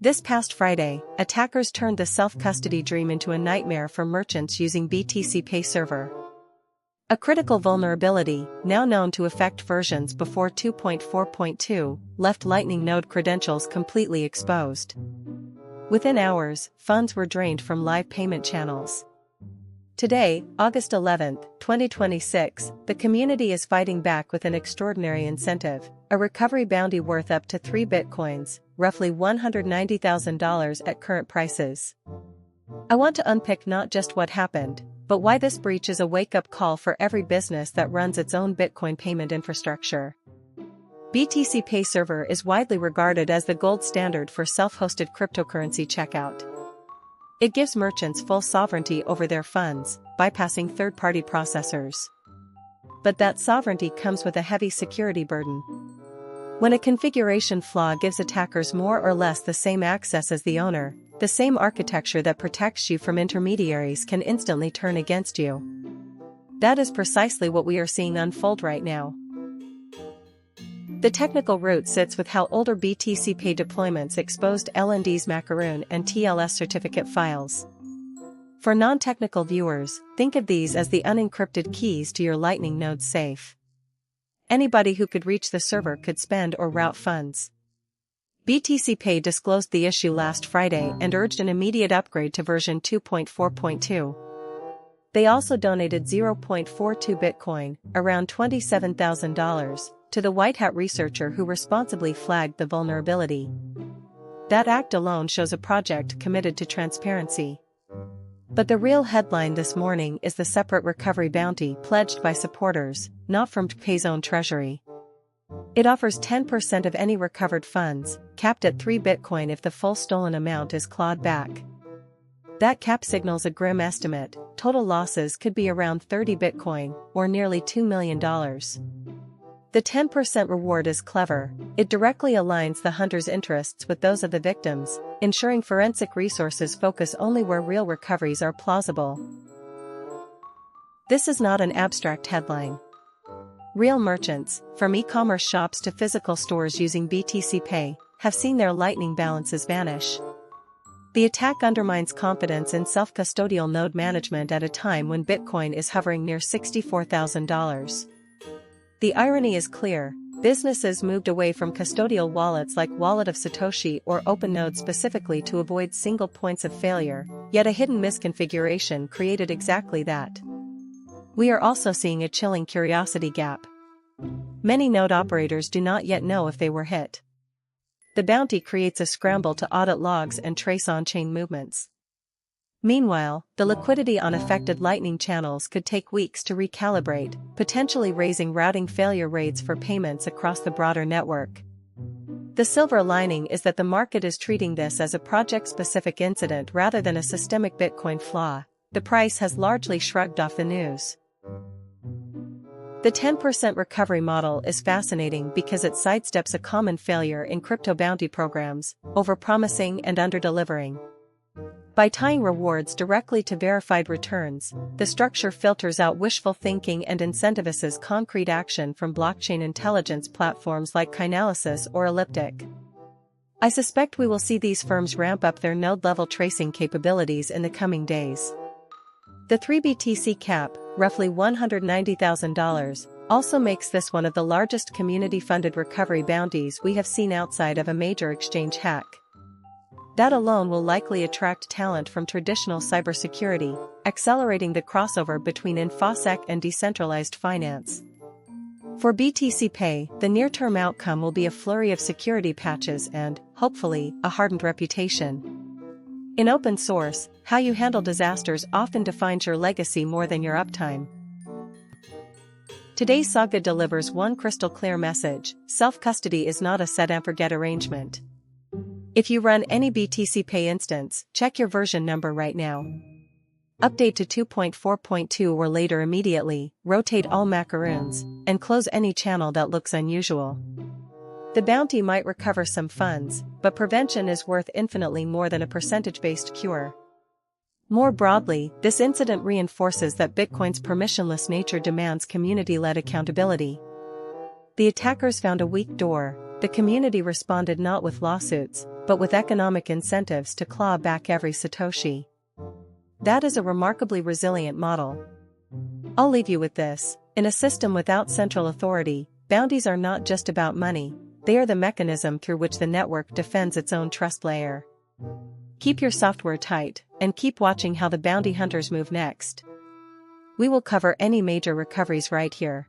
This past Friday, attackers turned the self-custody dream into a nightmare for merchants using BTCPay Server. A critical vulnerability, now known to affect versions before 2.4.2, left Lightning node credentials completely exposed. Within hours, funds were drained from live payment channels. Today, August 11, 2026, the community is fighting back with an extraordinary incentive, a recovery bounty worth up to 3 Bitcoins, roughly $190,000 at current prices. I want to unpick not just what happened, but why this breach is a wake-up call for every business that runs its own Bitcoin payment infrastructure. BTCPay Server is widely regarded as the gold standard for self-hosted cryptocurrency checkout. It gives merchants full sovereignty over their funds, bypassing third-party processors. But that sovereignty comes with a heavy security burden. When a configuration flaw gives attackers more or less the same access as the owner, the same architecture that protects you from intermediaries can instantly turn against you. That is precisely what we are seeing unfold right now. The technical root sits with how older BTCPay deployments exposed LND's macaroon and TLS certificate files. For non-technical viewers, think of these as the unencrypted keys to your Lightning node's safe. Anybody who could reach the server could spend or route funds. BTCPay disclosed the issue last Friday and urged an immediate upgrade to version 2.4.2. They also donated 0.42 Bitcoin, around $27,000, to the White Hat researcher who responsibly flagged the vulnerability. That act alone shows a project committed to transparency. But the real headline this morning is the separate recovery bounty pledged by supporters, not from Btcpay's own treasury. It offers 10% of any recovered funds, capped at 3 Bitcoin if the full stolen amount is clawed back. That cap signals a grim estimate. Total losses could be around 30 Bitcoin, or nearly $2 million. The 10% reward is clever. It directly aligns the hunter's interests with those of the victims, ensuring forensic resources focus only where real recoveries are plausible. This is not an abstract headline. Real merchants, from e-commerce shops to physical stores using BTCPay, have seen their Lightning balances vanish. The attack undermines confidence in self-custodial node management at a time when Bitcoin is hovering near $64,000. The irony is clear. Businesses moved away from custodial wallets like Wallet of Satoshi or OpenNode specifically to avoid single points of failure, yet a hidden misconfiguration created exactly that. We are also seeing a chilling curiosity gap. Many node operators do not yet know if they were hit. The bounty creates a scramble to audit logs and trace on-chain movements. Meanwhile, the liquidity on affected Lightning channels could take weeks to recalibrate, potentially raising routing failure rates for payments across the broader network. The silver lining is that the market is treating this as a project-specific incident rather than a systemic Bitcoin flaw. The price has largely shrugged off the news. The 10% recovery model is fascinating because it sidesteps a common failure in crypto bounty programs, overpromising and underdelivering. By tying rewards directly to verified returns, the structure filters out wishful thinking and incentivizes concrete action from blockchain intelligence platforms like Chainalysis or Elliptic. I suspect we will see these firms ramp up their node-level tracing capabilities in the coming days. The 3 BTC cap, roughly $190,000, also makes this one of the largest community-funded recovery bounties we have seen outside of a major exchange hack. That alone will likely attract talent from traditional cybersecurity, accelerating the crossover between InfoSec and decentralized finance. For BTCPay, the near-term outcome will be a flurry of security patches and, hopefully, a hardened reputation. In open source, how you handle disasters often defines your legacy more than your uptime. Today's saga delivers one crystal-clear message: self-custody is not a set-and-forget arrangement. If you run any BTCPay instance, check your version number right now. Update to 2.4.2 or later immediately, rotate all macaroons, and close any channel that looks unusual. The bounty might recover some funds, but prevention is worth infinitely more than a percentage-based cure. More broadly, this incident reinforces that Bitcoin's permissionless nature demands community-led accountability. The attackers found a weak door, The community responded not with lawsuits, but with economic incentives to claw back every Satoshi. That is a remarkably resilient model. I'll leave you with this. In a system without central authority, bounties are not just about money, they are the mechanism through which the network defends its own trust layer. Keep your software tight, and keep watching how the bounty hunters move next. We will cover any major recoveries right here.